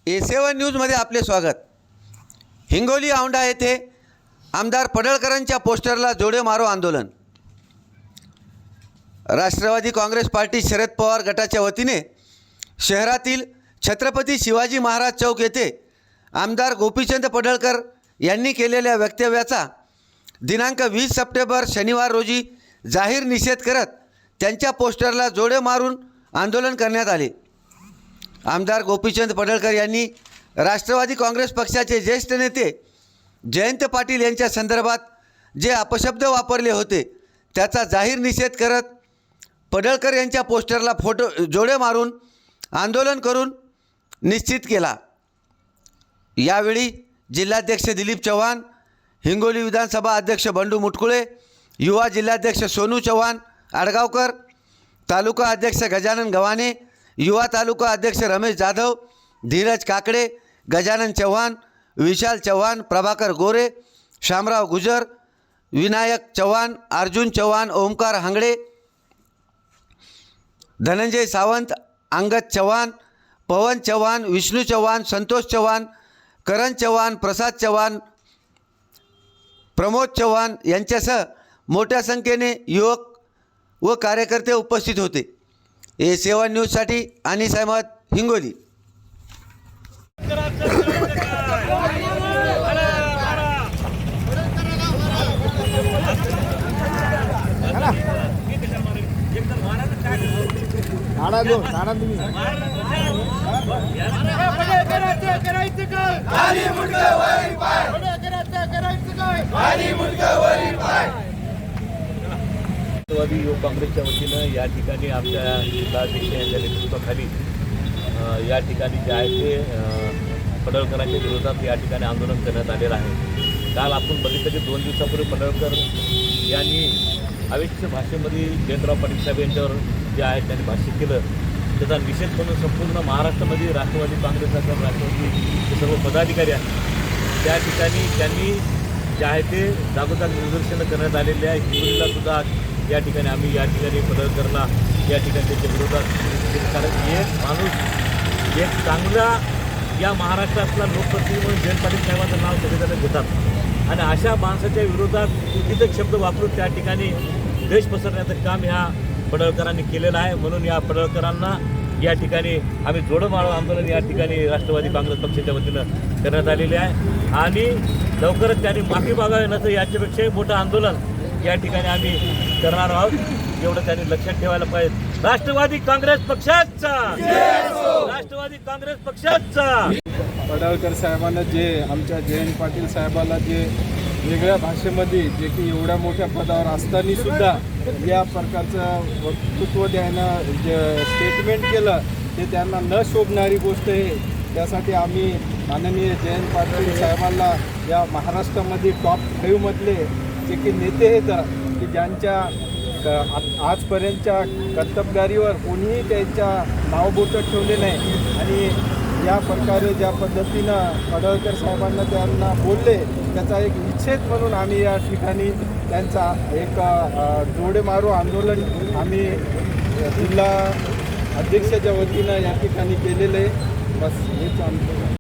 A7 न्यूजमध्ये आपले स्वागत। हिंगोली औंढा येथे आमदार पडळकरांच्या पोस्टरला जोडे मारो आंदोलन। राष्ट्रवादी काँग्रेस पार्टी शरद पवार गटाच्या वतीने शहरातील छत्रपती शिवाजी महाराज चौक येथे आमदार गोपीचंद पडळकर यांनी केलेल्या वक्तव्याचा दिनांक 20 सप्टेंबर शनिवार रोजी जाहीर निषेध करत त्यांच्या पोस्टरला जोडे मारून आंदोलन करण्यात आले। आमदार गोपीचंद पडळकर यांनी राष्ट्रवादी काँग्रेस पक्षाचे ज्येष्ठ नेते जयंत पाटील यांच्या संदर्भात जे अपशब्द वापरले होते त्याचा जाहीर निषेध करत पडळकर यांच्या पोस्टरला जोडे मारून आंदोलन करून निश्चित केला। यावेळी जिल्हाध्यक्ष दिलीप चव्हाण, हिंगोली विधानसभा अध्यक्ष बंडू मुटकुळे, युवा जिल्हाध्यक्ष सोनू चव्हाण आडगावकर, तालुका अध्यक्ष गजानन गव्हाणे, युवा तालुका अध्यक्ष रमेश जाधव, धीरज काकडे, गजानन चव्हाण, विशाल चव्हाण, प्रभाकर गोरे, शामराव गुजर, विनायक चव्हाण, अर्जुन चव्हाण, ओमकार हांगडे, धनंजय सावंत, अंगद चव्हाण, पवन चव्हाण, विष्णू चव्हाण, संतोष चव्हाण, करण चव्हाण, प्रसाद चव्हाण, प्रमोद चव्हाण यांच्यासह मोठ्या संख्येने युवक व कार्यकर्ते उपस्थित होते। A7 न्यूजसाठी अनिस अहमद, हिंगोली। राष्ट्रवादी युवक काँग्रेसच्या वतीनं या ठिकाणी आमच्या जिल्हाध्यक्ष यांच्या नेतृत्वाखाली या ठिकाणी जे आहे ते पडळकरांच्या विरोधात या ठिकाणी आंदोलन करण्यात आलेलं आहे। काल आपण बघितलं की 2 दिवसापूर्वी पडळकर यांनी अवेच्य भाषेमध्ये जयंतराव पाटील साहेब यांच्यावर जे आहे त्यांनी भाष्य केलं, त्याचा निषेध म्हणून संपूर्ण महाराष्ट्रामध्ये राष्ट्रवादी काँग्रेसचा राष्ट्रवादी सर्व पदाधिकारी आहेत त्या ठिकाणी त्यांनी जे आहे ते जागोजाग निदर्शनं करण्यात आलेले आहे। हिंगोलीला सुद्धा या ठिकाणी आम्ही या ठिकाणी पडळकरला या ठिकाणी त्याच्या विरोधात, कारण एक माणूस एक चांगला या महाराष्ट्रातला लोकप्रतिनिधी म्हणून जयंत पाटील साहेबांचं नाव सगळेजण घेतात आणि अशा माणसाच्या विरोधात चुकीचे शब्द वापरून त्या ठिकाणी देश पसरण्याचं काम ह्या पडळकरांनी केलेलं आहे। म्हणून या पडळकरांना या ठिकाणी आम्ही जोडे मारो आंदोलन या ठिकाणी राष्ट्रवादी काँग्रेस पक्षाच्या वतीनं करण्यात आलेले आहे आणि लवकरच त्यांनी माफी मागावी नसं याच्यापेक्षाही मोठं आंदोलन या ठिकाणी आम्ही करणार आहोत, एवढं त्यांनी लक्षात ठेवायला पाहिजे। राष्ट्रवादी काँग्रेस पक्षाचा, राष्ट्रवादी काँग्रेस पक्षाचा पडळकर साहेबांना जे आमच्या जयंत पाटील साहेबाला जे वेगळ्या भाषेमध्ये जे की एवढ्या मोठ्या पदावर असताना सुद्धा या प्रकारचं वक्तृत्व द्यायनं जे स्टेटमेंट केलं ते त्यांना न शोभणारी गोष्ट आहे। त्यासाठी आम्ही माननीय जयंत पाटील साहेबांना या महाराष्ट्रामध्ये टॉप 5मधले जे की नेते आहेत की ज्यांच्या आजपर्यंतच्या कर्तबगारीवर कोणीही त्यांच्या नावबोटं ठेवले नाही आणि या प्रकारे ज्या पद्धतीनं पडळकर साहेबांना त्यांना बोलले त्याचा एक निषेध म्हणून आम्ही या ठिकाणी त्यांचा एक जोडे मारो आंदोलन आम्ही जिल्हा अध्यक्षाच्या वतीनं या ठिकाणी केलेलं आहे। बस हेच आमचं